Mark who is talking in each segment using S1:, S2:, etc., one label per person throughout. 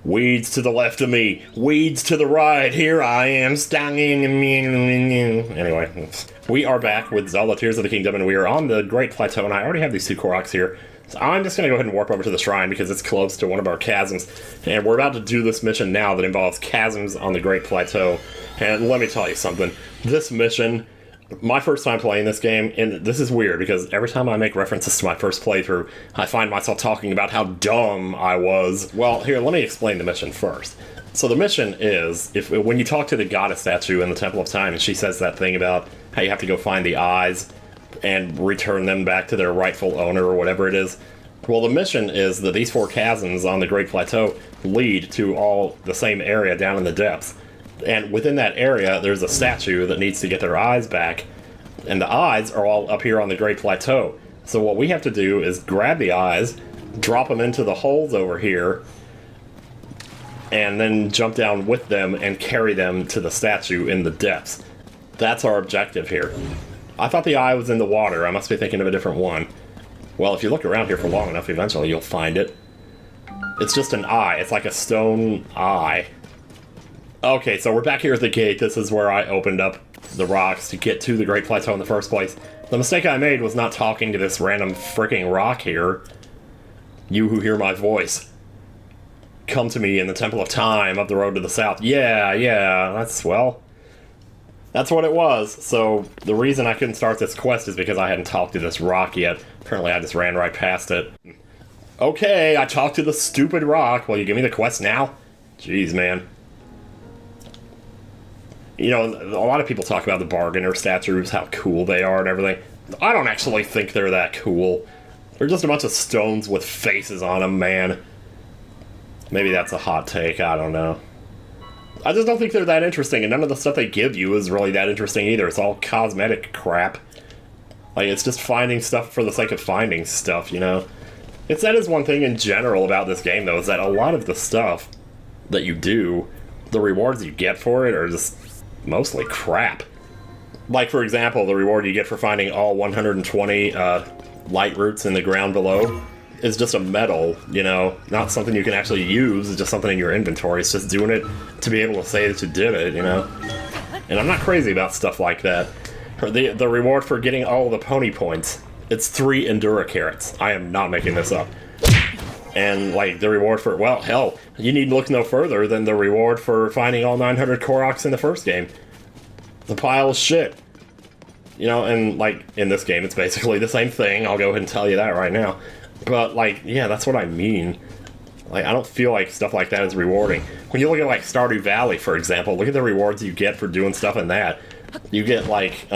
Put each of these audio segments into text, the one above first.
S1: Weeds to the left of me, weeds to the right, here I am, stinging. Anyway, we are back with Zelda Tears of the Kingdom, and we are on the Great Plateau, and I already have these 2 Koroks here. So I'm just going to go ahead and warp over to the shrine because it's close to one of our chasms, and we're about to do this mission now that involves chasms on the Great Plateau. And let me tell you something, this mission, my first time playing this game, and this is weird because every time I make references to my first playthrough, I find myself talking about how dumb I was. Well, here, let me explain the mission first. So the mission is, when you talk to the goddess statue in the Temple of Time, and she says that thing about how you have to go find the eyes and return them back to their rightful owner or whatever it is. Well, the mission is that these 4 chasms on the Great Plateau lead to all the same area down in the depths. And within that area, there's a statue that needs to get their eyes back. And the eyes are all up here on the Great Plateau. So what we have to do is grab the eyes, drop them into the holes over here, and then jump down with them and carry them to the statue in the depths. That's our objective here. I thought the eye was in the water. I must be thinking of a different one. Well, if you look around here for long enough, eventually you'll find it. It's just an eye. It's like a stone eye. Okay, so we're back here at the gate. This is where I opened up the rocks to get to the Great Plateau in the first place. The mistake I made was not talking to this random freaking rock here. You who hear my voice, come to me in the Temple of Time up the road to the south. Yeah, that's what it was. So the reason I couldn't start this quest is because I hadn't talked to this rock yet. Apparently I just ran right past it. Okay, I talked to the stupid rock. Will you give me the quest now? Jeez, man. You know, a lot of people talk about the bargainer statues, how cool they are and everything. I don't actually think they're that cool. They're just a bunch of stones with faces on them, man. Maybe that's a hot take, I don't know. I just don't think they're that interesting, and none of the stuff they give you is really that interesting either. It's all cosmetic crap. Like, it's just finding stuff for the sake of finding stuff, you know? That is one thing in general about this game, though, is that a lot of the stuff that you do, the rewards you get for it are just mostly crap. Like, for example, the reward you get for finding all 120 light roots in the ground below is just a medal, you know, not something you can actually use, it's just something in your inventory. It's just doing it to be able to say that you did it, you know? And I'm not crazy about stuff like that. The reward for getting all the pony points, it's 3 Endura carrots. I am not making this up. And, like, the reward for, well, hell, you need to look no further than the reward for finding all 900 Koroks in the first game. The pile of shit. You know, and, like, in this game, it's basically the same thing. I'll go ahead and tell you that right now. But, like, yeah, that's what I mean. Like, I don't feel like stuff like that is rewarding. When you look at, like, Stardew Valley, for example, look at the rewards you get for doing stuff in that. You get, like,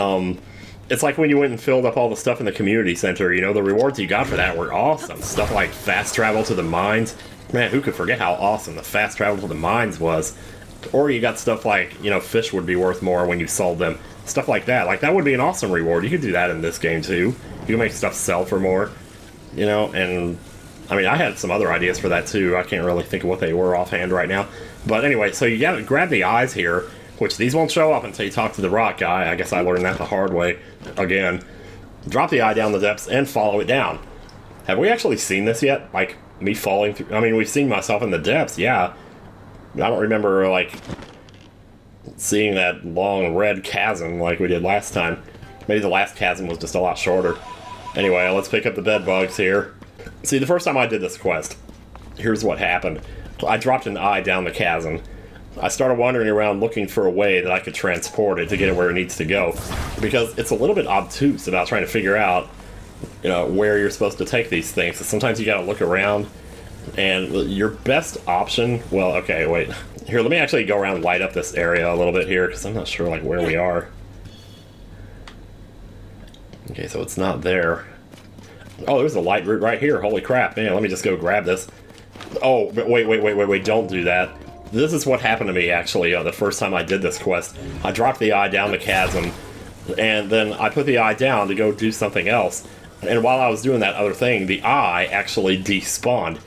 S1: it's like when you went and filled up all the stuff in the community center, you know, the rewards you got for that were awesome. Stuff like fast travel to the mines. Man, who could forget how awesome the fast travel to the mines was? Or you got stuff like, you know, fish would be worth more when you sold them. Stuff like that. Like, that would be an awesome reward. You could do that in this game, too. You can make stuff sell for more. You know, and I mean, I had some other ideas for that too. I can't really think of what they were offhand right now. But anyway, so you gotta grab the eyes here, which these won't show up until you talk to the rock guy. I guess I learned that the hard way again. Drop the eye down the depths and follow it down. Have we actually seen this yet? Like, me falling through? I mean, we've seen myself in the depths, yeah. But I don't remember, like, seeing that long red chasm like we did last time. Maybe the last chasm was just a lot shorter. Anyway, let's pick up the bed bugs here. See, the first time I did this quest, here's what happened. I dropped an eye down the chasm. I started wandering around looking for a way that I could transport it to get it where it needs to go. Because it's a little bit obtuse about trying to figure out, you know, where you're supposed to take these things. So sometimes you gotta look around, and your best option... Well, okay, wait. Here, let me actually go around and light up this area a little bit here, because I'm not sure, like, where we are. Okay, so it's not there. Oh, there's a light root right here. Holy crap, man, let me just go grab this. Oh, but wait, don't do that. This is what happened to me, actually, the first time I did this quest. I dropped the eye down the chasm, and then I put the eye down to go do something else. And while I was doing that other thing, the eye actually despawned.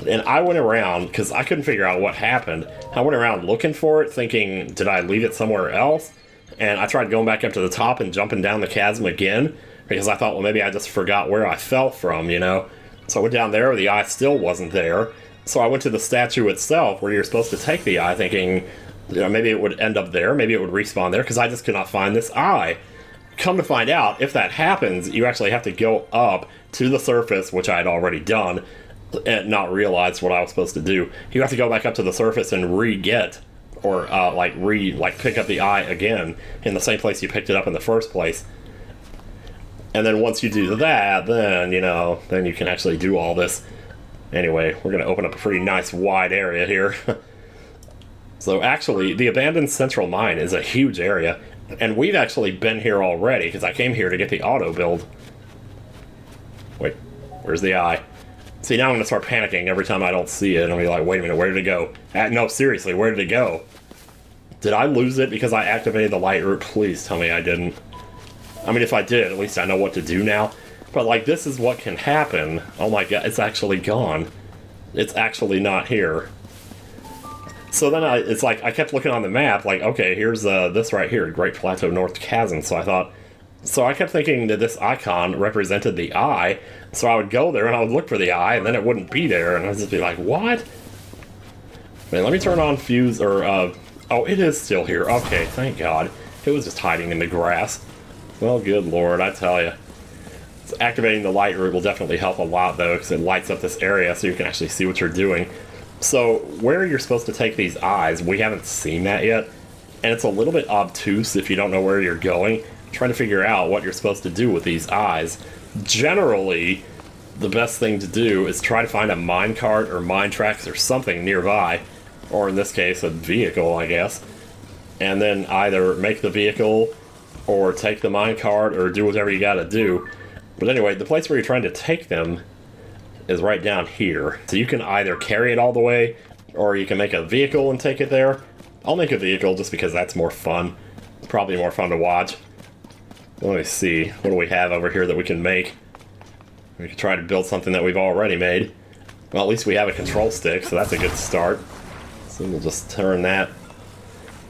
S1: And I went around, because I couldn't figure out what happened. I went around looking for it, thinking, did I leave it somewhere else? And I tried going back up to the top and jumping down the chasm again, because I thought, well, maybe I just forgot where I fell from, you know? So I went down there, the eye still wasn't there. So I went to the statue itself where you're supposed to take the eye, thinking, you know, maybe it would end up there, maybe it would respawn there, because I just could not find this eye. Come to find out, if that happens, you actually have to go up to the surface, which I had already done, and not realized what I was supposed to do. You have to go back up to the surface and re-get, or pick up the eye again in the same place you picked it up in the first place. And then once you do that, then, you know, then you can actually do all this. Anyway, we're going to open up a pretty nice wide area here. So actually, the abandoned central mine is a huge area, and we've actually been here already, because I came here to get the auto build. Wait, where's the eye? See, now I'm going to start panicking every time I don't see it, and I'll be like, wait a minute, where did it go? No, seriously, where did it go? Did I lose it because I activated the light route? Please tell me I didn't. I mean, if I did, at least I know what to do now. But, like, this is what can happen. Oh my god, it's actually gone. It's actually not here. So then it's like, I kept looking on the map, like, okay, here's this right here, Great Plateau North Chasm. So I kept thinking that this icon represented the eye, so I would go there and I would look for the eye, and then it wouldn't be there, and I'd just be like, what? Man, let me turn on fuse, or, oh, it is still here. Okay, thank God. It was just hiding in the grass. Well, good lord, I tell you. So activating the light route will definitely help a lot, though, because it lights up this area so you can actually see what you're doing. So, where you're supposed to take these eyes, we haven't seen that yet, and it's a little bit obtuse if you don't know where you're going. Trying to figure out what you're supposed to do with these eyes. Generally, the best thing to do is try to find a minecart or mine tracks or something nearby, or in this case, a vehicle, I guess, and then either make the vehicle or take the minecart or do whatever you gotta do. But anyway, the place where you're trying to take them is right down here. So you can either carry it all the way, or you can make a vehicle and take it there. I'll make a vehicle just because that's more fun. It's probably more fun to watch. Let me see, what do we have over here that we can make? We can try to build something that we've already made. Well, at least we have a control stick, so that's a good start. So we'll just turn that.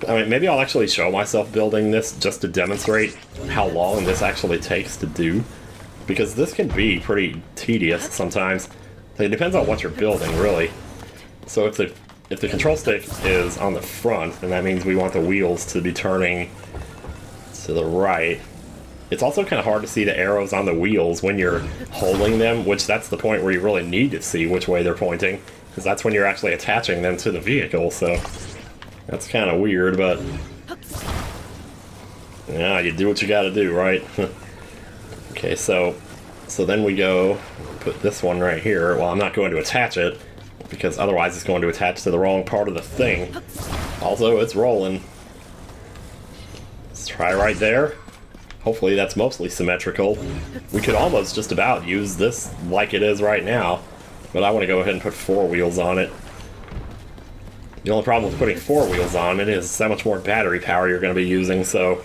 S1: I mean, maybe I'll actually show myself building this just to demonstrate how long this actually takes to do. Because this can be pretty tedious sometimes. It depends on what you're building, really. So if the control stick is on the front, then that means we want the wheels to be turning to the right. It's also kind of hard to see the arrows on the wheels when you're holding them, which that's the point where you really need to see which way they're pointing, because that's when you're actually attaching them to the vehicle, so that's kind of weird, but yeah, you do what you gotta do, right? Okay, so then we go put this one right here. Well, I'm not going to attach it, because otherwise it's going to attach to the wrong part of the thing. Also, it's rolling. Let's try right there. Hopefully that's mostly symmetrical. We could almost just about use this like it is right now, but I want to go ahead and put 4 wheels on it. The only problem with putting 4 wheels on it is how much more battery power you're going to be using, so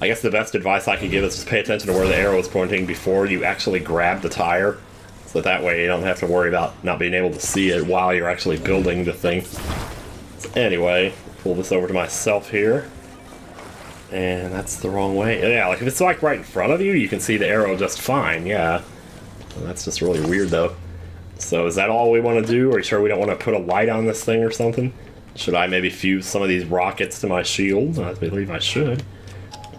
S1: I guess the best advice I could give is just pay attention to where the arrow is pointing before you actually grab the tire, so that way you don't have to worry about not being able to see it while you're actually building the thing. So anyway, pull this over to myself here. And that's the wrong way. Yeah, like if it's like right in front of you, you can see the arrow just fine, yeah. Well, that's just really weird though. So is that all we want to do? Are you sure we don't want to put a light on this thing or something? Should I maybe fuse some of these rockets to my shield? I believe I should.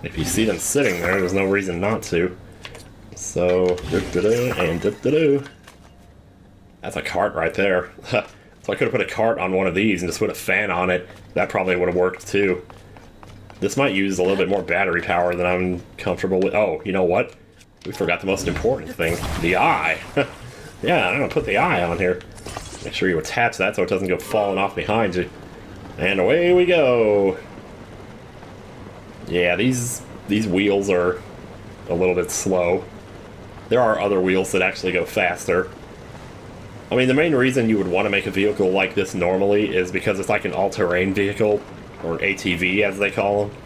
S1: If you see them sitting there, there's no reason not to. So, and that's a cart right there. So I could have put a cart on one of these and just put a fan on it. That probably would have worked too. This might use a little bit more battery power than I'm comfortable with. Oh, you know what? We forgot the most important thing. The eye. Yeah, I'm going to put the eye on here. Make sure you attach that so it doesn't go falling off behind you. And away we go. Yeah, these wheels are a little bit slow. There are other wheels that actually go faster. I mean, the main reason you would want to make a vehicle like this normally is because it's like an all-terrain vehicle, or an ATV as they call them.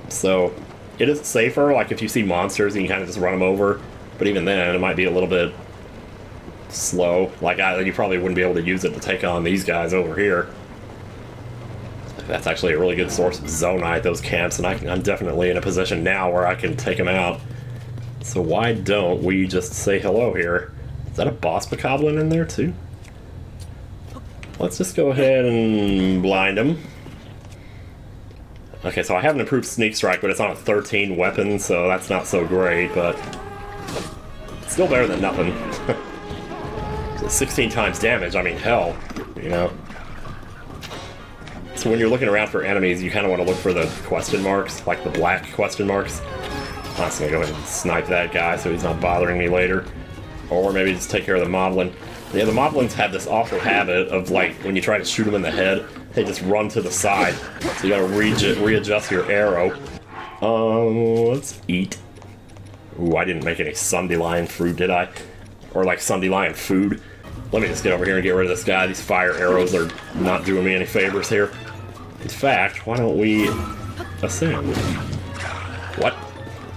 S1: So it is safer, like if you see monsters you can kind of just run them over, but even then it might be a little bit slow. Like you probably wouldn't be able to use it to take on these guys over here. That's actually a really good source of zonite, those camps, and I'm definitely in a position now where I can take them out. So why don't we just say hello here? Is that a boss bokoblin in there too? Let's just go ahead and blind him. Okay, so I have an improved sneak strike, but it's on a 13 weapon, so that's not so great, but still better than nothing. 16 times damage, I mean, hell, you know. So when you're looking around for enemies, you kind of want to look for the question marks, like the black question marks. I'm just going to go ahead and snipe that guy so he's not bothering me later. Or maybe just take care of the moblin. Yeah, the moblins have this awful habit of, like, when you try to shoot them in the head, they just run to the side. So you gotta readjust your arrow. Let's eat. Ooh, I didn't make any Sundelion fruit, did I? Or, like, Sundelion food. Let me just get over here and get rid of this guy. These fire arrows are not doing me any favors here. In fact, why don't we ascend? What?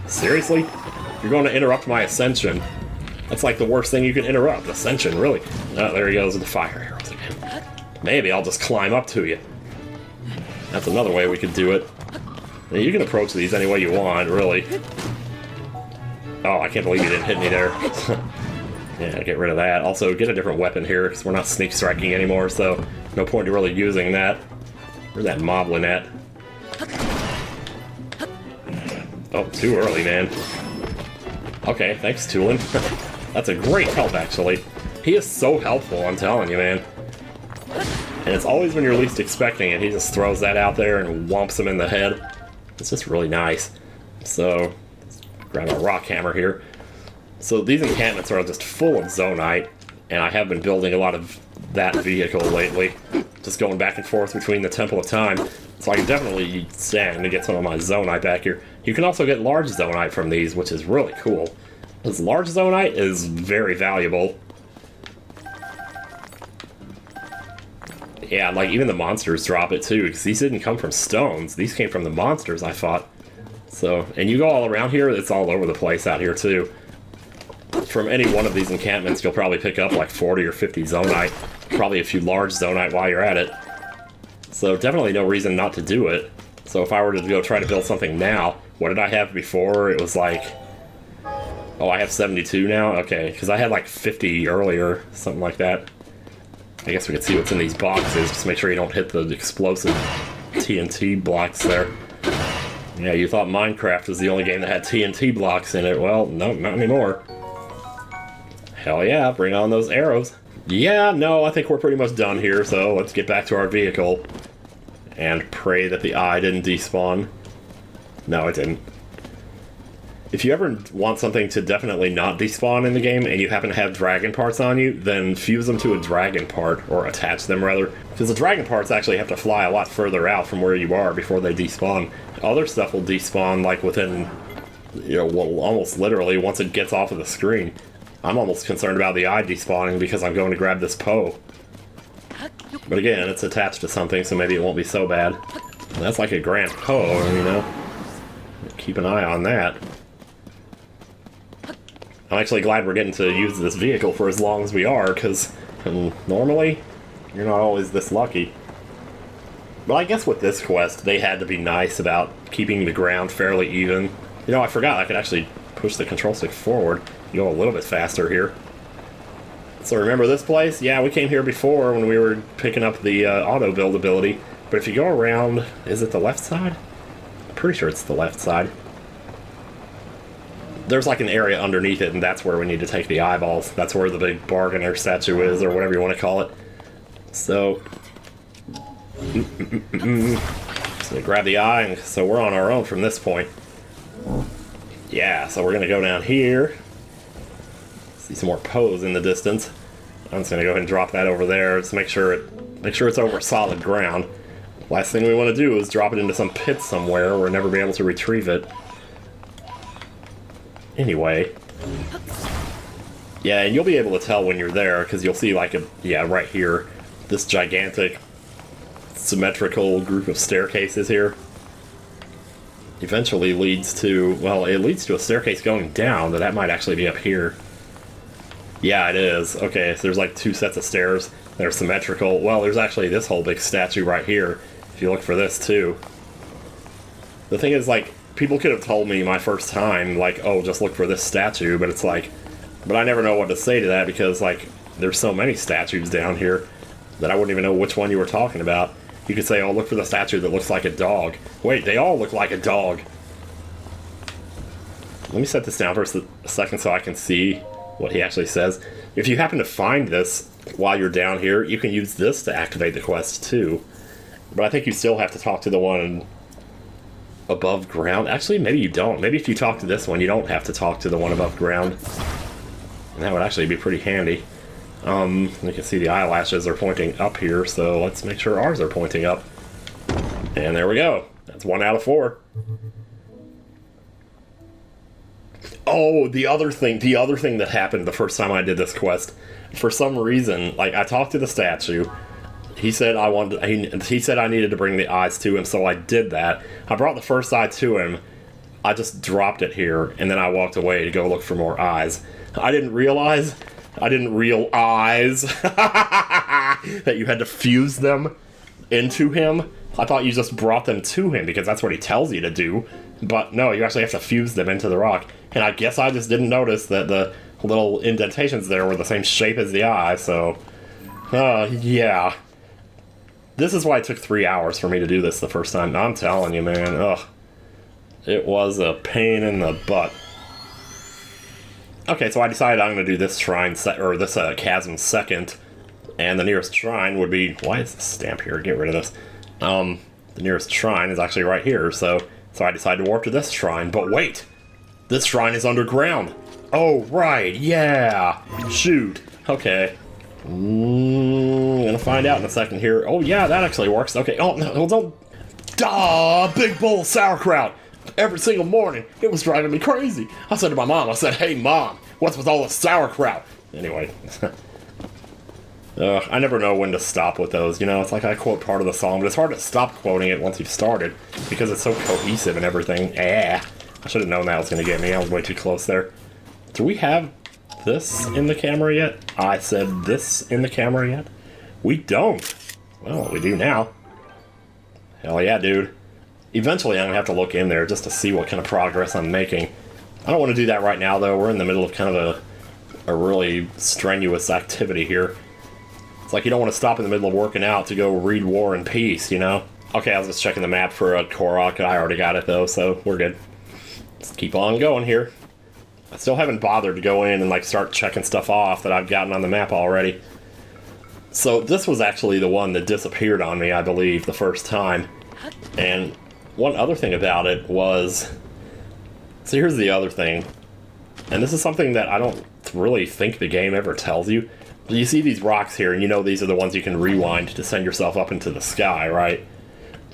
S1: Seriously? You're going to interrupt my ascension? That's like the worst thing you can interrupt. Ascension, really. Oh, there he goes with the fire arrows again. Maybe I'll just climb up to you. That's another way we could do it. Now, you can approach these any way you want, really. Oh, I can't believe you didn't hit me there. Yeah, get rid of that. Also, get a different weapon here, because we're not sneak striking anymore, so no point in really using that. Where's that moblin at? Oh, too early, man. Okay, thanks, Tulin. That's a great help, actually. He is so helpful, I'm telling you, man. And it's always when you're least expecting it, he just throws that out there and whomps him in the head. It's just really nice. So, let's grab our rock hammer here. So these encampments are just full of Zonite, and I have been building a lot of that vehicle lately. Just going back and forth between the Temple of Time. So I can definitely stand to get some of my Zonite back here. You can also get large Zonite from these, which is really cool. This large Zonite is very valuable. Yeah, like even the monsters drop it too, because these didn't come from stones. These came from the monsters, I thought. So, and you go all around here, it's all over the place out here too. From any one of these encampments, you'll probably pick up like 40 or 50 Zonite. Probably a few large Zonite while you're at it. So definitely no reason not to do it. So if I were to go try to build something now, what did I have before? It was like... Oh, I have 72 now? Okay, because I had like 50 earlier, something like that. I guess we could see what's in these boxes, just make sure you don't hit the explosive TNT blocks there. Yeah, you thought Minecraft was the only game that had TNT blocks in it. Well, no, not anymore. Hell yeah, bring on those arrows. Yeah, no, I think we're pretty much done here, so let's get back to our vehicle. And pray that the eye didn't despawn. No, it didn't. If you ever want something to definitely not despawn in the game, and you happen to have dragon parts on you, then fuse them to a dragon part, or attach them rather. Because the dragon parts actually have to fly a lot further out from where you are before they despawn. Other stuff will despawn like within, you know, well, almost literally once it gets off of the screen. I'm almost concerned about the eye despawning because I'm going to grab this Poe. But again, it's attached to something, so maybe it won't be so bad. That's like a Grand Poe, you know? Keep an eye on that. I'm actually glad we're getting to use this vehicle for as long as we are, because normally, you're not always this lucky. But I guess with this quest, they had to be nice about keeping the ground fairly even. You know, I forgot I could actually push the control stick forward. Go a little bit faster here. So remember this place? Yeah, we came here before when we were picking up the auto build ability. But if you go around, is it the left side? I'm pretty sure it's the left side. There's like an area underneath it, and that's where we need to take the eyeballs. That's where the big bargainer statue is, or whatever you want to call it. So, so grab the eye, and so we're on our own from this point. Yeah, so we're gonna go down here. See some more Poes in the distance. I'm just gonna go ahead and drop that over there. Just make sure it's over solid ground. Last thing we want to do is drop it into some pit somewhere or never be able to retrieve it. Anyway. Yeah, and you'll be able to tell when you're there, because you'll see like yeah, right here, this gigantic symmetrical group of staircases here. Eventually leads to, well, it leads to a staircase going down, but that might actually be up here. Yeah, it is. Okay, so there's like two sets of stairs that are symmetrical. Well, there's actually this whole big statue right here, if you look for this too. The thing is, like, people could have told me my first time, like, oh, just look for this statue, but it's like, But I never know what to say to that because, like, there's so many statues down here that I wouldn't even know which one you were talking about. You could say, oh, look for the statue that looks like a dog. Wait, they all look like a dog. Let me set this down for a second so I can see what he actually says. If you happen to find this while you're down here, you can use this to activate the quest too. But I think you still have to talk to the one above ground. Actually, maybe you don't. Maybe if you talk to this one, you don't have to talk to the one above ground. And that would actually be pretty handy. You can see the eyelashes are pointing up here, so let's make sure ours are pointing up. And there we go. That's 1 out of 4. Oh, the other thing that happened the first time I did this quest, for some reason, like, I talked to the statue. He said he said I needed to bring the eyes to him, so I did that. I brought the first eye to him. I just dropped it here, and then I walked away to go look for more eyes. I didn't realize that you had to fuse them into him. I thought you just brought them to him because that's what he tells you to do. But no, you actually have to fuse them into the rock. And I guess I just didn't notice that the little indentations there were the same shape as the eye, so... yeah. This is why it took 3 hours for me to do this the first time. I'm telling you, man, ugh. It was a pain in the butt. Okay, so I decided I'm going to do this shrine, this chasm second. And the nearest shrine would be... Why is this stamp here? Get rid of this. The nearest shrine is actually right here, so I decided to warp to this shrine. But wait! This shrine is underground! Oh, right, yeah! Shoot. Okay. Gonna find out in a second here. Oh, yeah, that actually works. Okay, oh, no, don't... Duh! Big bowl of sauerkraut! Every single morning, it was driving me crazy. I said to my mom, I said, hey, Mom, what's with all the sauerkraut? Anyway. I never know when to stop with those, you know? It's like I quote part of the song, but it's hard to stop quoting it once you've started because it's so cohesive and everything. I should have known that was going to get me. I was way too close there. Do we have this in the camera yet? I said this in the camera yet? We don't. Well, we do now. Hell yeah, dude. Eventually, I'm going to have to look in there just to see what kind of progress I'm making. I don't want to do that right now, though. We're in the middle of kind of a really strenuous activity here. It's like you don't want to stop in the middle of working out to go read War and Peace, you know? Okay, I was just checking the map for a Korok. I already got it, though, so we're good. Let's keep on going here. I still haven't bothered to go in and, like, start checking stuff off that I've gotten on the map already. So this was actually the one that disappeared on me, I believe, the first time. And one other thing about it was... So here's the other thing. And this is something that I don't really think the game ever tells you. You see these rocks here, and you know these are the ones you can rewind to send yourself up into the sky, right?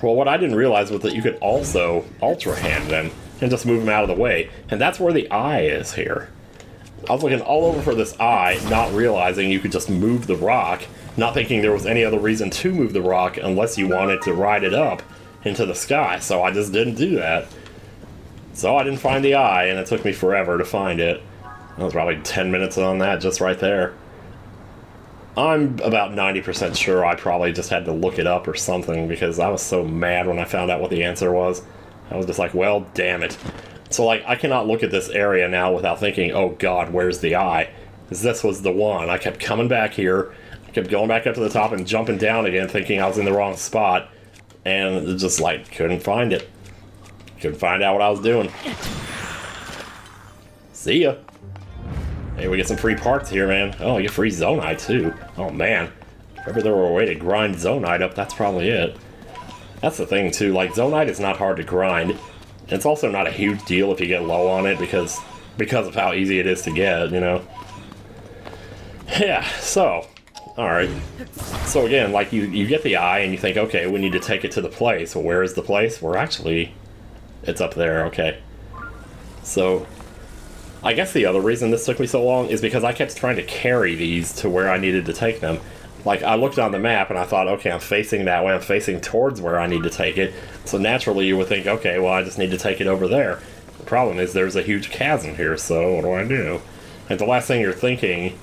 S1: Well, what I didn't realize was that you could also Ultra Hand them and just move them out of the way. And that's where the eye is here. I was looking all over for this eye, not realizing you could just move the rock, not thinking there was any other reason to move the rock unless you wanted to ride it up into the sky, so I just didn't do that. So I didn't find the eye, and it took me forever to find it. That was probably 10 minutes on that, just right there. I'm about 90% sure I probably just had to look it up or something, because I was so mad when I found out what the answer was. I was just like, well, damn it. So, like, I cannot look at this area now without thinking, oh god, where's the eye? Because this was the one. I kept coming back here, I kept going back up to the top and jumping down again, thinking I was in the wrong spot, and just, like, couldn't find it. Couldn't find out what I was doing. See ya. Hey, we get some free parts here, man. Oh, you get free Zonite, too. Oh, man. If ever there were a way to grind Zonite up, that's probably it. That's the thing, too. Like, Zonite is not hard to grind. It's also not a huge deal if you get low on it, because of how easy it is to get, you know? Yeah, so... Alright. So, again, like, you get the eye, and you think, okay, we need to take it to the place. Well, where is the place? We're actually... It's up there, okay. So... I guess the other reason this took me so long is because I kept trying to carry these to where I needed to take them. Like, I looked on the map and I thought, okay, I'm facing that way, I'm facing towards where I need to take it. So naturally you would think, okay, well, I just need to take it over there. The problem is there's a huge chasm here, so what do I do? And the last thing you're thinking,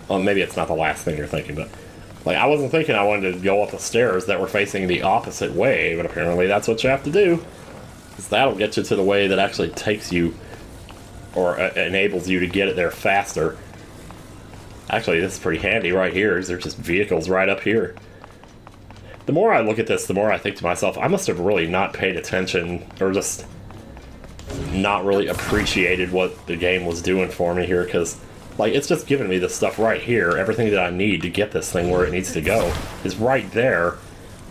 S1: well, maybe it's not the last thing you're thinking, but, like, I wasn't thinking I wanted to go up the stairs that were facing the opposite way, but apparently that's what you have to do. Because that'll get you to the way that actually takes you, or enables you to get it there faster. Actually, this is pretty handy right here. There's just vehicles right up here. The more I look at this, the more I think to myself, I must have really not paid attention, or just not really appreciated what the game was doing for me here, because, like, it's just giving me this stuff right here. Everything that I need to get this thing where it needs to go is right there.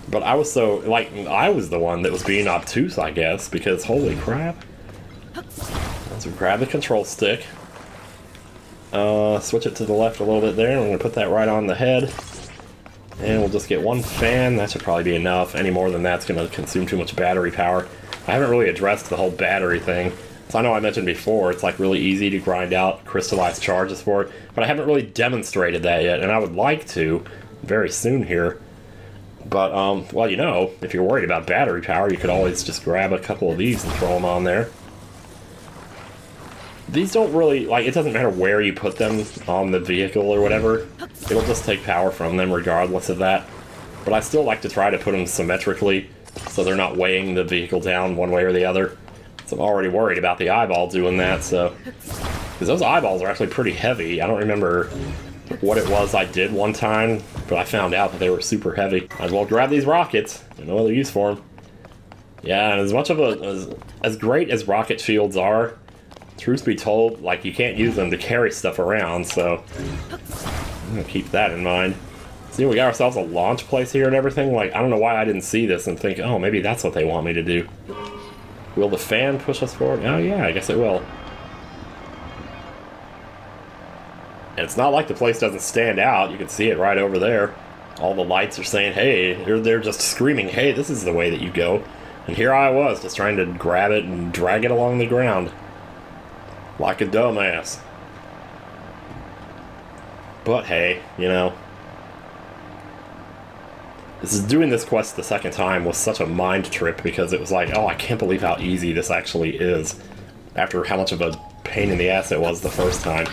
S1: But I was so, like, I was the one that was being obtuse, I guess, because holy crap. So grab the control stick. Switch it to the left a little bit there, and I'm going to put that right on the head. And we'll just get one fan. That should probably be enough. Any more than that's going to consume too much battery power. I haven't really addressed the whole battery thing. So I know I mentioned before, it's like really easy to grind out crystallized charges for it, but I haven't really demonstrated that yet, and I would like to very soon here. But, well, you know, if you're worried about battery power, you could always just grab a couple of these and throw them on there. These don't really, like, it doesn't matter where you put them on the vehicle or whatever. It'll just take power from them regardless of that. But I still like to try to put them symmetrically so they're not weighing the vehicle down one way or the other. So I'm already worried about the eyeball doing that, so... Because those eyeballs are actually pretty heavy. I don't remember what it was I did one time, but I found out that they were super heavy. Might as well grab these rockets. There's no other use for them. Yeah, and as much of a... As great as rocket shields are, truth be told, like, you can't use them to carry stuff around, so I'm gonna keep that in mind. See, we got ourselves a launch place here and everything. Like, I don't know why I didn't see this and think, oh, maybe that's what they want me to do. Will the fan push us forward? Oh, yeah, I guess it will. And it's not like the place doesn't stand out. You can see it right over there. All the lights are saying, hey, they're just screaming, hey, this is the way that you go. And here I was, just trying to grab it and drag it along the ground. Like a dumbass. But hey, you know. Doing this quest the second time was such a mind trip because it was like, oh, I can't believe how easy this actually is. After how much of a pain in the ass it was the first time.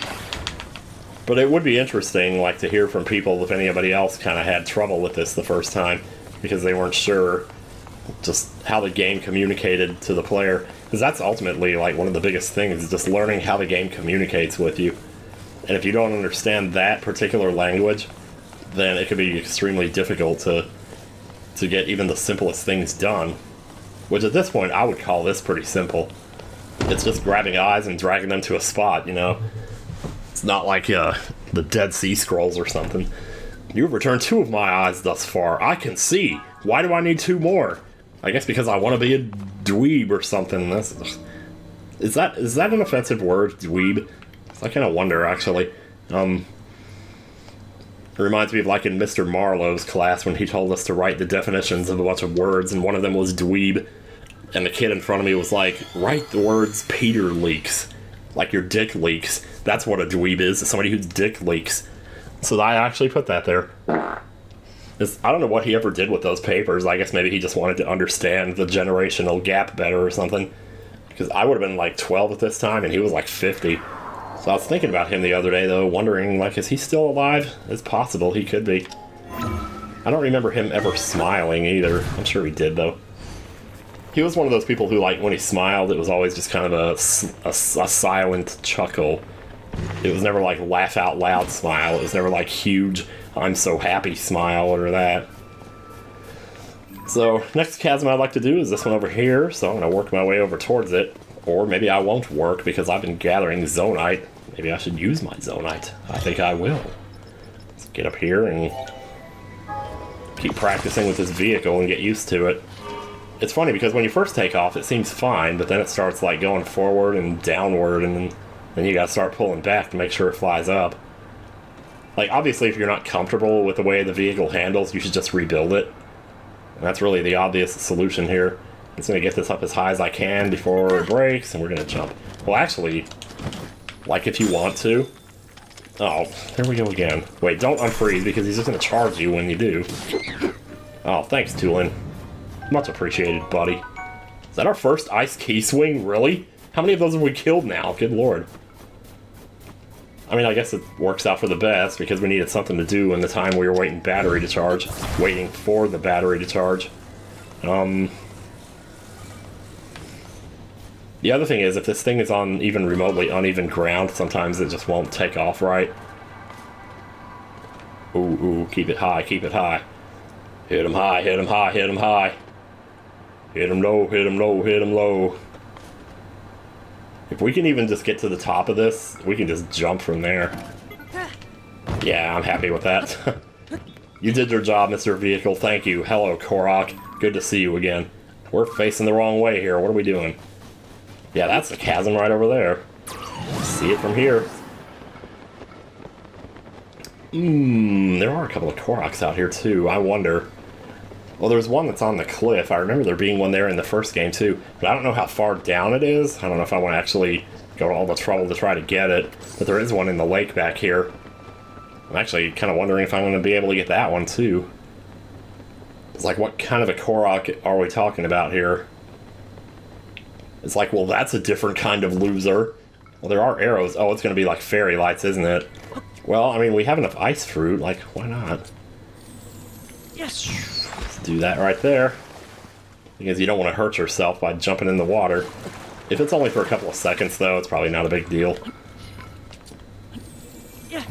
S1: But it would be interesting, like, to hear from people if anybody else kind of had trouble with this the first time. Because they weren't sure just how the game communicated to the player. Because that's ultimately, like, one of the biggest things, is just learning how the game communicates with you. And if you don't understand that particular language, then it could be extremely difficult to get even the simplest things done. Which at this point, I would call this pretty simple. It's just grabbing eyes and dragging them to a spot, you know? It's not like the Dead Sea Scrolls or something. You've returned 2 of my eyes thus far. I can see. Why do I need 2 more? I guess because I want to be a dweeb or something. Is that an offensive word, dweeb? I kind of wonder, actually. It reminds me of, like, in Mr. Marlowe's class when he told us to write the definitions of a bunch of words, and one of them was dweeb. And the kid in front of me was like, write the words Peter leaks. Like your dick leaks. That's what a dweeb is somebody whose dick leaks. So I actually put that there. I don't know what he ever did with those papers. I guess maybe he just wanted to understand the generational gap better or something. Because I would have been like 12 at this time, and he was like 50. So I was thinking about him the other day, though, wondering, like, is he still alive? It's possible he could be. I don't remember him ever smiling either. I'm sure he did, though. He was one of those people who, like, when he smiled, it was always just kind of a silent chuckle. It was never like laugh out loud smile. It was never like huge, I'm so happy smile or that. So, next chasm I'd like to do is this one over here, so I'm going to work my way over towards it. Or maybe I won't work because I've been gathering zonite. Maybe I should use my zonite. I think I will. Let's get up here and keep practicing with this vehicle and get used to it. It's funny because when you first take off, it seems fine, but then it starts like going forward and downward, and then you gotta start pulling back to make sure it flies up. Like, obviously, if you're not comfortable with the way the vehicle handles, you should just rebuild it. And that's really the obvious solution here. I'm just gonna get this up as high as I can before it breaks, and we're gonna jump. Well, actually, like if you want to. Oh, there we go again. Wait, don't unfreeze because he's just gonna charge you when you do. Oh, thanks, Tulin. Much appreciated, buddy. Is that our first ice key swing? Really? How many of those have we killed now? Good lord. I mean, I guess it works out for the best because we needed something to do in the time we were waiting battery to charge. Waiting for the battery to charge. The other thing is, if this thing is on even remotely uneven ground, sometimes it just won't take off right. Ooh, ooh, keep it high, keep it high. Hit him high, hit him high, hit him high. Hit him low, hit him low, hit him low. If we can even just get to the top of this, we can just jump from there. Yeah, I'm happy with that. You did your job, Mr. Vehicle. Thank you. Hello, Korok. Good to see you again. We're facing the wrong way here. What are we doing? Yeah, that's the chasm right over there. See it from here. There are a couple of Koroks out here, too. I wonder. Well, there's one that's on the cliff. I remember there being one there in the first game, too. But I don't know how far down it is. I don't know if I want to actually go to all the trouble to try to get it. But there is one in the lake back here. I'm actually kind of wondering if I'm going to be able to get that one, too. It's like, what kind of a Korok are we talking about here? It's like, well, that's a different kind of loser. Well, there are arrows. Oh, it's going to be like fairy lights, isn't it? Well, I mean, we have enough ice fruit. Like, why not?
S2: Yes.
S1: Let's do that right there. Because you don't want to hurt yourself by jumping in the water. If it's only for a couple of seconds, though, it's probably not a big deal.
S2: Yeah.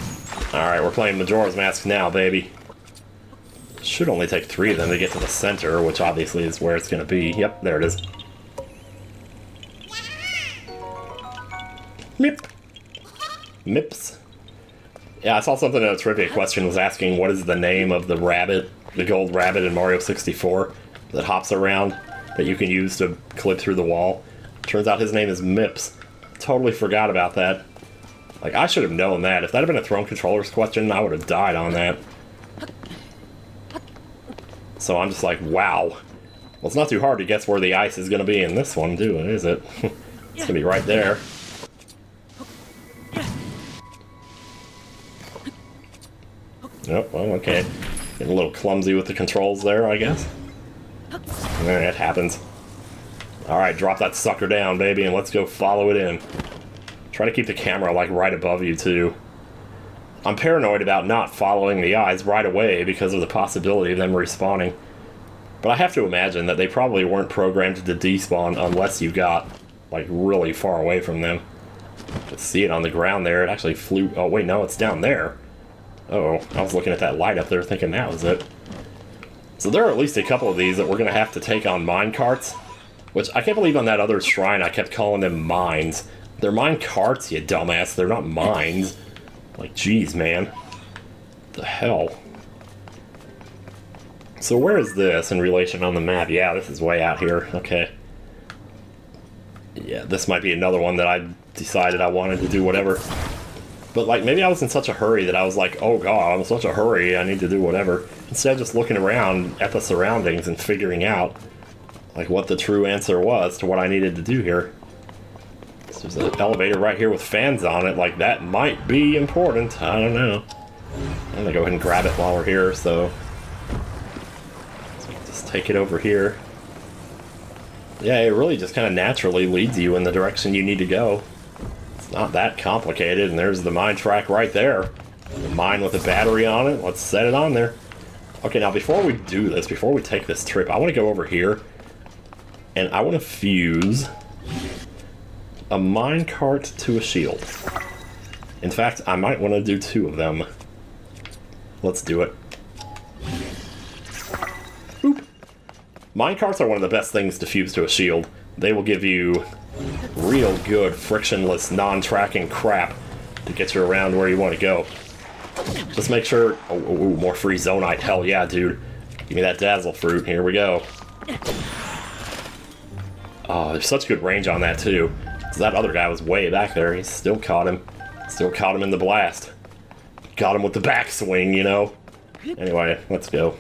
S1: Alright, we're playing Majora's Mask now, baby. Should only take 3 of them to get to the center, which obviously is where it's going to be. Yep, there it is. Mip. Mips. Yeah, I saw something in a trivia question was asking what is the name of the rabbit, the gold rabbit in Mario 64 that hops around that you can use to clip through the wall. Turns out his name is Mips. Totally forgot about that. Like, I should have known that. If that had been a Throne Controllers question, I would have died on that. So I'm just like, wow. Well, it's not too hard to guess where the ice is going to be in this one, too, is it? It's going to be right there. Oh, well, okay. Getting a little clumsy with the controls there, I guess. It happens. Alright, drop that sucker down, baby, and let's go follow it in. Try to keep the camera, like, right above you, too. I'm paranoid about not following the eyes right away because of the possibility of them respawning. But I have to imagine that they probably weren't programmed to despawn unless you got, like, really far away from them. Just see it on the ground there. It actually flew... Oh, wait, no, it's down there. Uh-oh, I was looking at that light up there thinking that was it. So there are at least a couple of these that we're going to have to take on mine carts. Which, I can't believe on that other shrine I kept calling them mines. They're mine carts, you dumbass. They're not mines. Like, geez, man. What the hell? So where is this in relation on the map? Yeah, this is way out here. Okay. Yeah, this might be another one that I decided I wanted to do whatever. But, like, maybe I was in such a hurry that I was like, oh god, I'm in such a hurry, I need to do whatever. Instead of just looking around at the surroundings and figuring out, like, what the true answer was to what I needed to do here. So there's an elevator right here with fans on it, like, that might be important, I don't know. I'm gonna go ahead and grab it while we're here, so just take it over here. Yeah, it really just kind of naturally leads you in the direction you need to go. It's not that complicated, and there's the mine track right there. The mine with a battery on it, let's set it on there. Okay, now before we do this, before we take this trip, I want to go over here, and I want to fuse a minecart to a shield. In fact, I might want to do 2 of them. Let's do it. Boop. Minecarts are one of the best things to fuse to a shield. They will give you real good, frictionless, non-tracking crap to get you around where you want to go. Just make sure... Oh, more free zonite. Hell yeah, dude. Give me that dazzle fruit. Here we go. Oh, there's such good range on that, too. So that other guy was way back there. He still caught him. Still caught him in the blast. Got him with the backswing, you know? Anyway, let's go.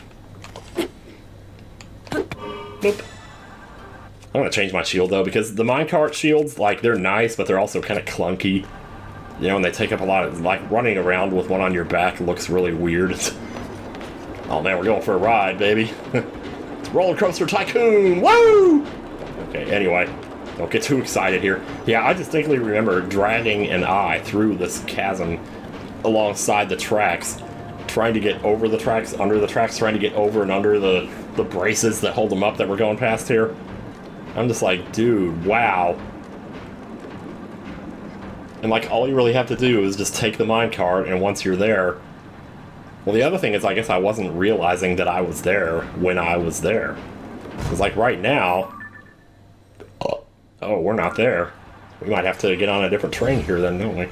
S1: Boop. I'm gonna change my shield, though, because the minecart shields, like, they're nice, but they're also kind of clunky. You know, and they take up a lot of... Like, running around with one on your back looks really weird. Oh, man, we're going for a ride, baby. It's Roller Coaster Tycoon! Woo! Okay, anyway. Don't get too excited here. Yeah, I distinctly remember dragging an eye through this chasm alongside the tracks, trying to get over the tracks, under the tracks, trying to get over and under the braces that hold them up that we're going past here. I'm just like, dude, wow. And like, all you really have to do is just take the minecart, and once you're there, Well, the other thing is, I guess I wasn't realizing that I was there when I was there. Because, like, right now... Oh, we're not there. We might have to get on a different train here then, don't we?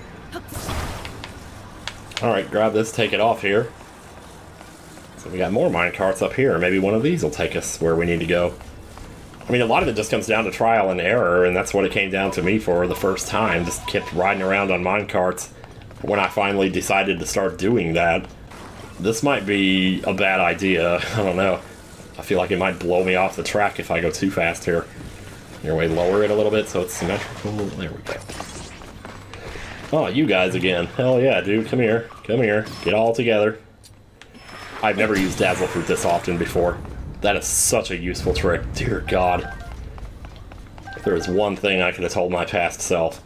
S1: Alright, grab this, take it off here. So we got more minecarts up here. Maybe one of these will take us where we need to go. I mean, a lot of it just comes down to trial and error, and that's what it came down to me for the first time. Just kept riding around on minecarts. When I finally decided to start doing that, this might be a bad idea. I don't know. I feel like it might blow me off the track if I go too fast here. Your way, lower it a little bit so it's symmetrical. There we go. Oh, you guys again. Hell yeah, dude. Come here. Come here. Get all together. I've never used Dazzle Fruit this often before. That is such a useful trick. Dear God. If there was one thing I could have told my past self,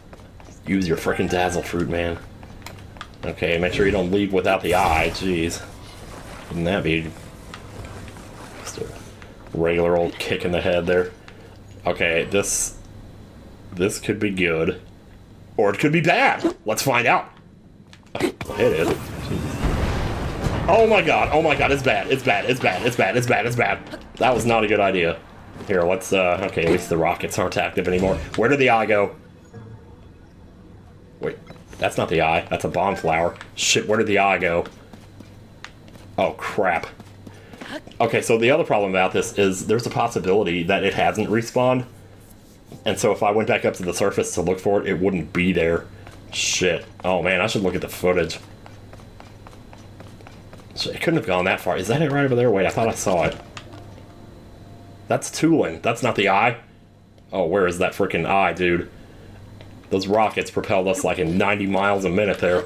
S1: use your frickin' Dazzle Fruit, man. Okay, make sure you don't leave without the eye. Jeez. Wouldn't that be just a regular old kick in the head there? Okay, this could be good. Or it could be bad. Let's find out. Oh, it is. Jeez. Oh my god, it's bad, it's bad, it's bad, it's bad, it's bad, it's bad. That was not a good idea. Here, let's, okay, at least the rockets aren't active anymore. Where did the eye go? Wait, that's not the eye, that's a bomb flower. Shit, where did the eye go? Oh, crap. Okay, so the other problem about this is there's a possibility that it hasn't respawned. And so if I went back up to the surface to look for it, it wouldn't be there. Shit. Oh man, I should look at the footage. So it couldn't have gone that far. Is that it right over there? Wait, I thought I saw it. That's Tulin. That's not the eye. Oh, where is that freaking eye, dude? Those rockets propelled us like in 90 miles a minute there.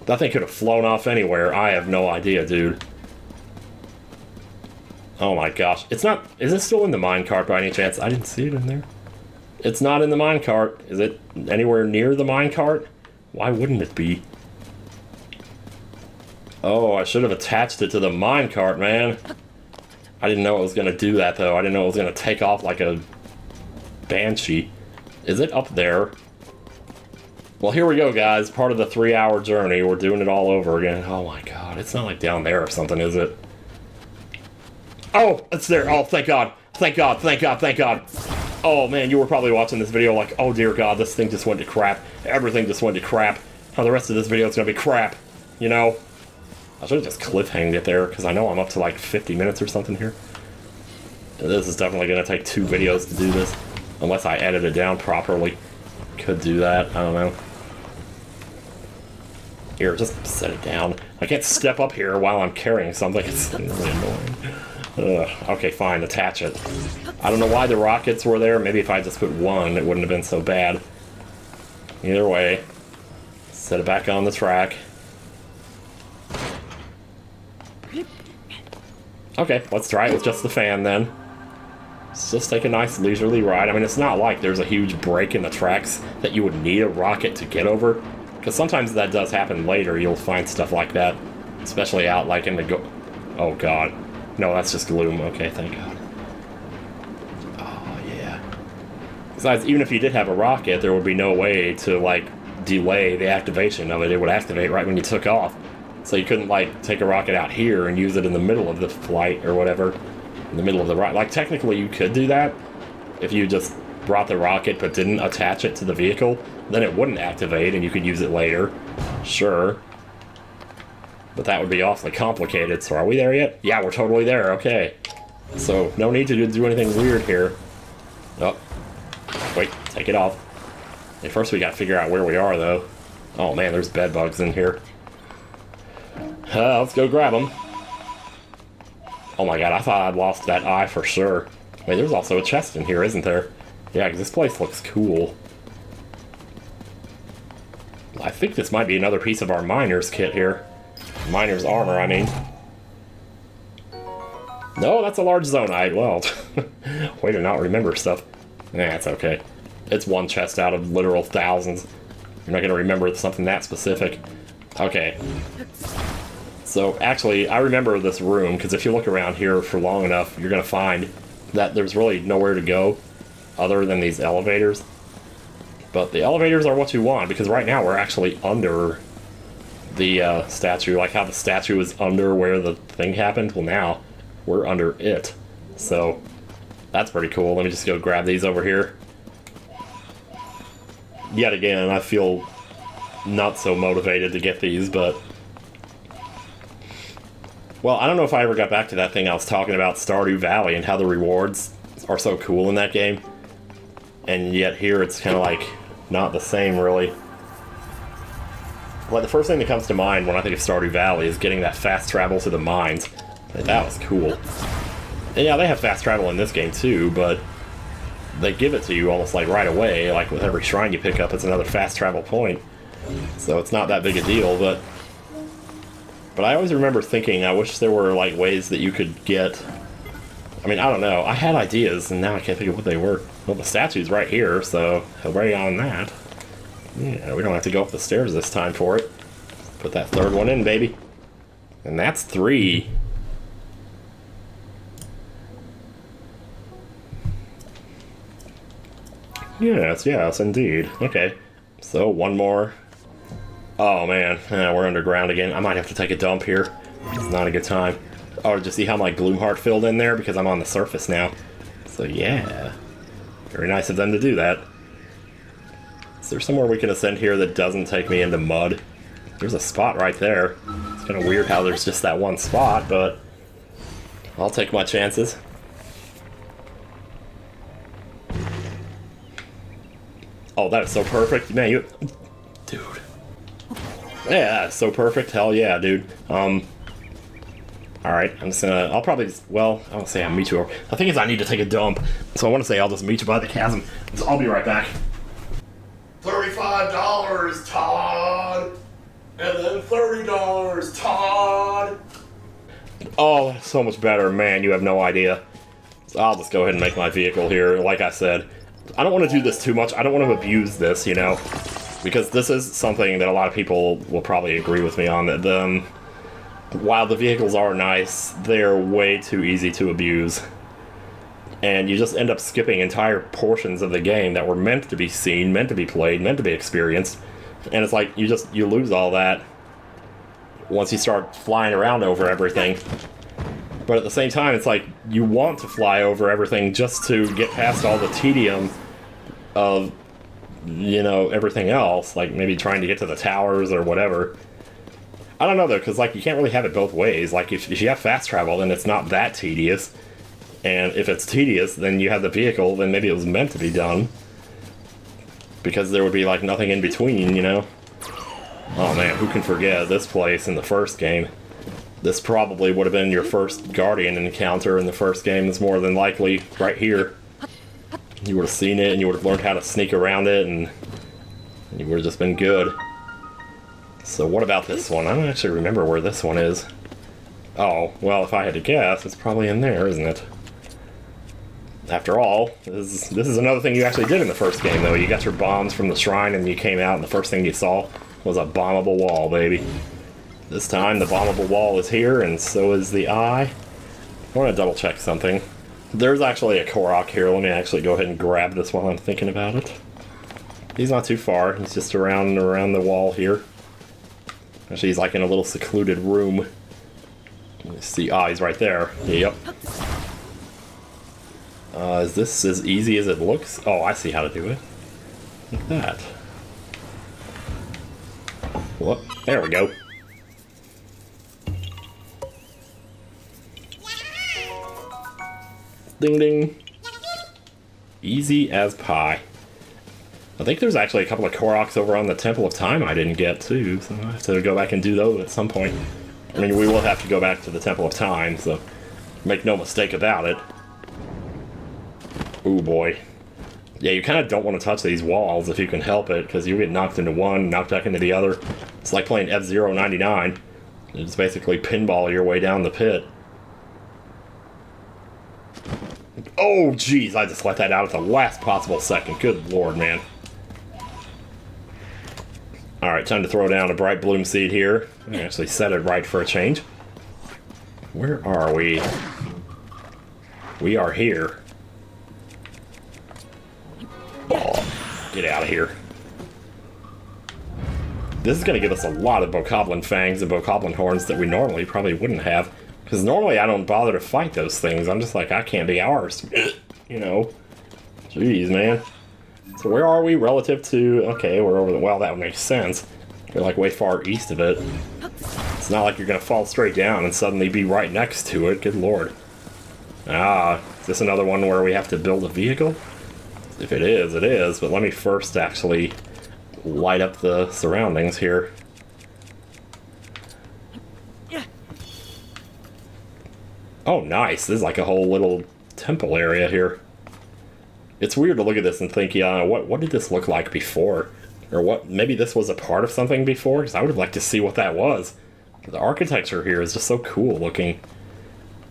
S1: That thing could have flown off anywhere. I have no idea, dude. Oh my gosh. It's not... Is it still in the minecart by any chance? I didn't see it in there. It's not in the minecart. Is it anywhere near the minecart? Why wouldn't it be? Oh, I should have attached it to the minecart, man. I didn't know it was going to do that, though. I didn't know it was going to take off like a banshee. Is it up there? Well, here we go, guys. Part of the 3-hour journey. We're doing it all over again. Oh my god. It's not like down there or something, is it? Oh, it's there. Oh, thank god. Thank god, thank god, thank god. Oh, man, you were probably watching this video like, oh, dear god, this thing just went to crap. Everything just went to crap. How the rest of this video is going to be crap, you know? I should have just cliffhanged it there, because I know I'm up to like 50 minutes or something here. This is definitely going to take 2 videos to do this. Unless I edit it down properly. Could do that, I don't know. Here, just set it down. I can't step up here while I'm carrying something. It's really annoying. Okay, fine, attach it. I don't know why the rockets were there. Maybe if I just put one, it wouldn't have been so bad. Either way, set it back on the track. Okay, let's try it with just the fan then. Let's just take a nice leisurely ride. I mean, it's not like there's a huge break in the tracks that you would need a rocket to get over. Because sometimes that does happen later. You'll find stuff like that. Especially out like in the oh god. No, that's just gloom. Okay, thank god. Oh, yeah. Besides, even if you did have a rocket, there would be no way to, like, delay the activation of it. It would activate right when you took off. So you couldn't, like, take a rocket out here and use it in the middle of the flight or whatever. In the middle of the rocket. Like, technically you could do that if you just brought the rocket but didn't attach it to the vehicle. Then it wouldn't activate and you could use it later. Sure. But that would be awfully complicated. So are we there yet? Yeah, we're totally there. Okay. So no need to do anything weird here. Oh. Wait, take it off. Okay, first we gotta figure out where we are, though. Oh man, there's bed bugs in here. Let's go grab them. Oh my god, I thought I'd lost that eye for sure. Wait, there's also a chest in here, isn't there? Yeah, because this place looks cool. I think this might be another piece of our miner's kit here. Miner's armor, I mean. No, that's a large zonite. Well, way to not remember stuff. Nah, it's okay. It's one chest out of literal thousands. You're not going to remember something that specific. Okay. So, actually, I remember this room, because if you look around here for long enough, you're going to find that there's really nowhere to go other than these elevators. But the elevators are what you want, because right now we're actually under the statue, like how the statue is under where the thing happened. Well, now we're under it. So that's pretty cool. Let me just go grab these over here. Yet again, I feel not so motivated to get these, but... Well, I don't know if I ever got back to that thing I was talking about, Stardew Valley, and how the rewards are so cool in that game. And yet here it's kind of like not the same, really. Like, the first thing that comes to mind when I think of Stardew Valley is getting that fast travel to the mines. And that was cool. And yeah, they have fast travel in this game too, but they give it to you almost like right away. Like with every shrine you pick up, it's another fast travel point. So it's not that big a deal, but I always remember thinking, I wish there were like ways that you could get... I mean, I don't know. I had ideas, and now I can't think of what they were. Well, the statue's right here, so hooray on that. Yeah, we don't have to go up the stairs this time for it. Put that third one in, baby. And that's 3. Yes, indeed. Okay, so one more. Oh man, we're underground again. I might have to take a dump here. It's not a good time. Oh, did you see how my Gloomheart filled in there? Because I'm on the surface now. So yeah, very nice of them to do that. Is there somewhere we can ascend here that doesn't take me into mud? There's a spot right there. It's kind of weird how there's just that one spot, but I'll take my chances. Oh, that is so perfect. Man, you... Dude. Yeah, that's so perfect. Hell yeah, dude. Alright, I'm just gonna... I'll probably just... Well, I won't say I'll meet you over... The thing is, I need to take a dump. So I want to say I'll just meet you by the chasm. So I'll be right back. $35, Todd! And then $30, Todd! Oh, that's so much better. Man, you have no idea. So I'll just go ahead and make my vehicle here. Like I said, I don't want to do this too much. I don't want to abuse this, you know? Because this is something that a lot of people will probably agree with me on. That while the vehicles are nice, they're way too easy to abuse. And you just end up skipping entire portions of the game that were meant to be seen, meant to be played, meant to be experienced. And it's like, you lose all that once you start flying around over everything. But at the same time, it's like, you want to fly over everything just to get past all the tedium of, you know, everything else. Like, maybe trying to get to the towers or whatever. I don't know, though, because, like, you can't really have it both ways. Like, if you have fast travel, then it's not that tedious. And if it's tedious, then you have the vehicle, then maybe it was meant to be done. Because there would be, like, nothing in between, you know? Oh, man, who can forget this place in the first game? This probably would have been your first Guardian encounter in the first game. It's more than likely right here. You would have seen it, and you would have learned how to sneak around it, and you would have just been good. So what about this one? I don't actually remember where this one is. Oh, well, if I had to guess, it's probably in there, isn't it? After all, this is another thing you actually did in the first game, though. You got your bombs from the shrine, and you came out, and the first thing you saw was a bombable wall, baby. This time, the bombable wall is here, and so is the eye. I want to double-check something. There's actually a Korok here. Let me actually go ahead and grab this while I'm thinking about it. He's not too far. He's just around the wall here. Actually, he's like in a little secluded room. Let's see. Ah, he's right there. Yep. Is this as easy as it looks? Oh, I see how to do it. Like that. What? There we go. Ding ding. Easy as pie. I think there's actually a couple of Koroks over on the Temple of Time I didn't get too, so I have to go back and do those at some point. I mean, we will have to go back to the Temple of Time, so make no mistake about it. Ooh boy. Yeah, you kind of don't want to touch these walls if you can help it, because you get knocked into one, knocked back into the other. It's like playing F-Zero 99. You just basically pinball your way down the pit. Oh, jeez, I just let that out at the last possible second. Good lord, man. Alright, time to throw down a bright bloom seed here. I actually set it right for a change. Where are we? We are here. Oh, get out of here. This is going to give us a lot of bokoblin fangs and bokoblin horns that we normally probably wouldn't have. Because normally I don't bother to fight those things. I'm just like, I can't be ours. You know. Jeez, man. So where are we relative to... Okay, we're over the... Well, that would make sense. We're like way far east of it. It's not like you're going to fall straight down and suddenly be right next to it. Good lord. Ah, is this another one where we have to build a vehicle? If it is, it is. But let me first actually light up the surroundings here. Oh, nice. This is like a whole little temple area here. It's weird to look at this and think, yeah, what did this look like before? Or what, maybe this was a part of something before? Because I would have liked to see what that was. The architecture here is just so cool looking.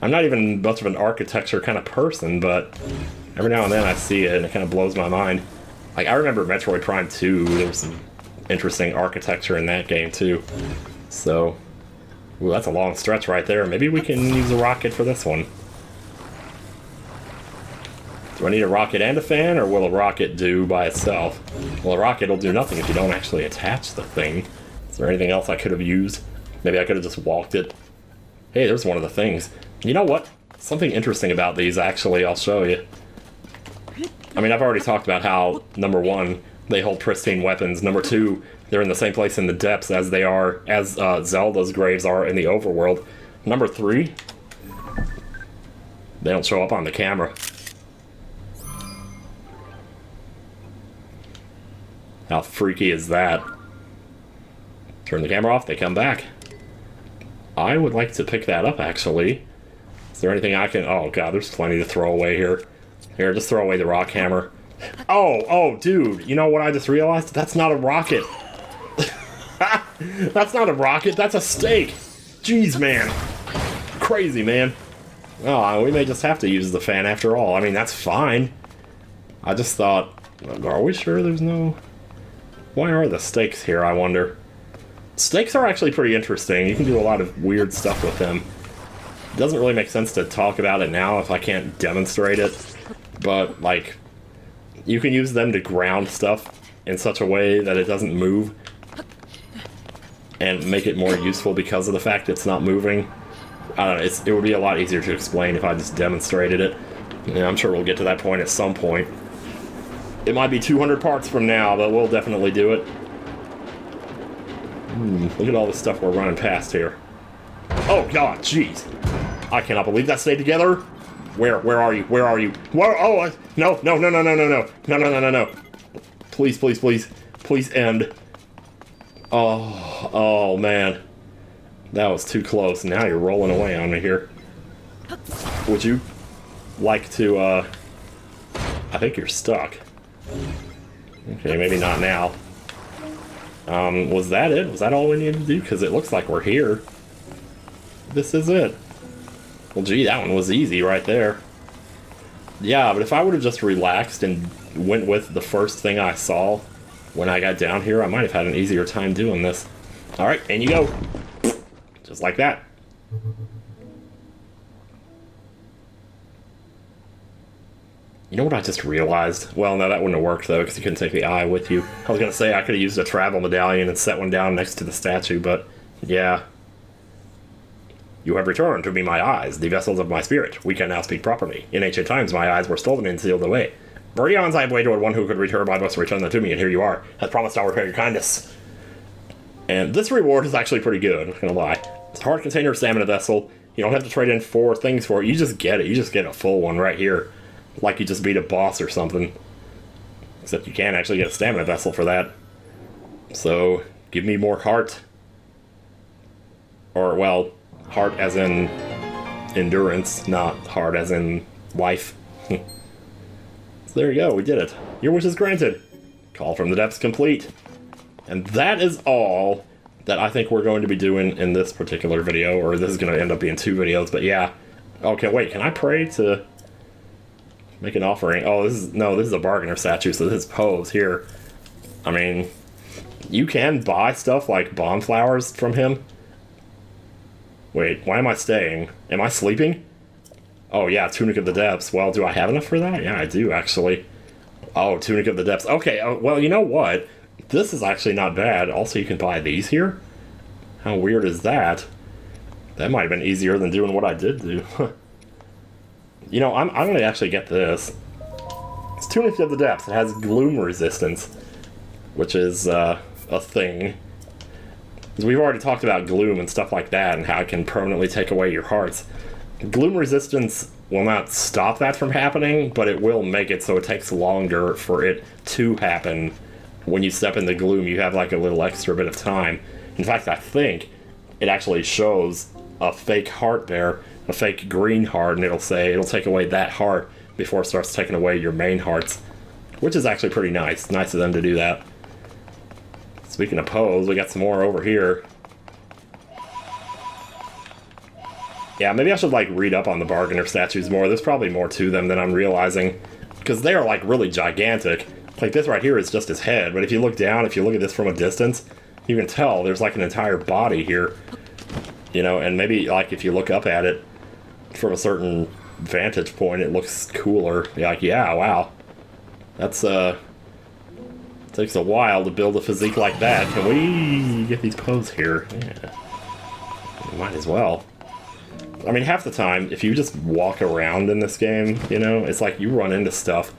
S1: I'm not even much of an architecture kind of person, but every now and then I see it and it kind of blows my mind. Like, I remember Metroid Prime 2, there was some interesting architecture in that game too. So, ooh, that's a long stretch right there. Maybe we can use a rocket for this one. Do I need a rocket and a fan, or will a rocket do by itself? Well, a rocket will do nothing if you don't actually attach the thing. Is there anything else I could have used? Maybe I could have just walked it. Hey, there's one of the things. You know what? Something interesting about these, actually, I'll show you. I mean, I've already talked about how, number one, they hold pristine weapons. Number two, they're in the same place in the depths as they are, as Zelda's graves are in the overworld. Number three, they don't show up on the camera. How freaky is that? Turn the camera off, they come back. I would like to pick that up, actually. Is there anything I can... Oh, God, there's plenty to throw away here. Here, just throw away the rock hammer. Oh, dude, you know what I just realized? That's not a rocket. That's not a rocket, that's a stake. Jeez, man. Crazy, man. Oh, we may just have to use the fan after all. I mean, that's fine. I just thought... Are we sure there's no... Why are the stakes here, I wonder? Stakes are actually pretty interesting. You can do a lot of weird stuff with them. It doesn't really make sense to talk about it now if I can't demonstrate it. But, like, you can use them to ground stuff in such a way that it doesn't move. And make it more useful because of the fact it's not moving. I don't know, it would be a lot easier to explain if I just demonstrated it. Yeah, I'm sure we'll get to that point at some point. It might be 200 parts from now, but we'll definitely do it. Look at all the stuff we're running past here. Oh, God, jeez. I cannot believe that stayed together. Where are you? Where are you? Where? Oh, no. No. Please, please, please. Please end. Oh, man. That was too close. Now you're rolling away on me here. Would you like to, I think you're stuck. Okay, maybe not now. Was that it? Was that all we needed to do? Because it looks like we're here. This is it. Well, gee, that one was easy right there. Yeah, but if I would have just relaxed and went with the first thing I saw when I got down here, I might have had an easier time doing this. Alright, and you go. Just like that. You know what I just realized? Well, no, that wouldn't have worked, though, because you couldn't take the eye with you. I was going to say I could have used a travel medallion and set one down next to the statue, but, yeah. You have returned to me my eyes, the vessels of my spirit. We can now speak properly. In ancient times, my eyes were stolen and sealed away. For eons I have waited on one who could return my books to return them to me, and here you are. Has promised I'll repay your kindness. And this reward is actually pretty good, I'm not going to lie. It's a hard container stamina vessel. You don't have to trade in 4 things for it. You just get it. You just get a full one right here. Like you just beat a boss or something. Except you can actually get a stamina vessel for that. So, give me more heart. Or, well, heart as in endurance, not heart as in life. So there you go, we did it. Your wish is granted. Call from the depths complete. And that is all that I think we're going to be doing in this particular video, or this is going to end up being 2 videos, but yeah. Okay, wait, can I pray to make an offering? Oh, this is a bargainer statue, so this is pose here. I mean, you can buy stuff like bomb flowers from him. Wait, why am I staying? Am I sleeping? Oh yeah, Tunic of the Depths. Well, do I have enough for that? Yeah, I do, actually. Oh, Tunic of the Depths. Okay, well, you know what? This is actually not bad. Also, you can buy these here? How weird is that? That might have been easier than doing what I did do. You know, I'm going to actually get this. It's Tunic of the Depths. It has gloom resistance, which is a thing. We've already talked about gloom and stuff like that and how it can permanently take away your hearts. Gloom resistance will not stop that from happening, but it will make it so it takes longer for it to happen. When you step into gloom, you have like a little extra bit of time. In fact, I think it actually shows a fake heart there, a fake green heart, and it'll say it'll take away that heart before it starts taking away your main hearts, which is actually pretty nice. Nice of them to do that. Speaking of pose, we got some more over here. Yeah, maybe I should like read up on the bargainer statues more. There's probably more to them than I'm realizing, because they are like really gigantic. Like this right here is just his head, but if you look down, if you look at this from a distance, you can tell there's like an entire body here. You know, and maybe like if you look up at it from a certain vantage point, it looks cooler. You're like, yeah, wow. That's takes a while to build a physique like that. Can we get these poses here? Yeah. Might as well. I mean, half the time, if you just walk around in this game, you know, it's like you run into stuff.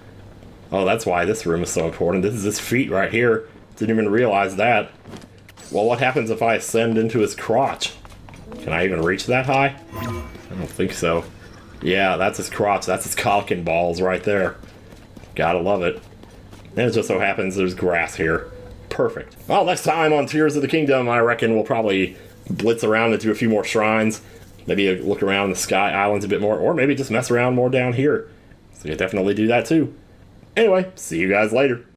S1: Oh, that's why this room is so important. This is his feet right here. Didn't even realize that. Well, what happens if I ascend into his crotch? Can I even reach that high? I don't think so. Yeah, that's his crotch. That's his cock and balls right there. Gotta love it. And it just so happens there's grass here. Perfect. Well, next time on Tears of the Kingdom, I reckon we'll probably blitz around and do a few more shrines. Maybe look around the Sky Islands a bit more, or maybe just mess around more down here. So you definitely do that too. Anyway, see you guys later.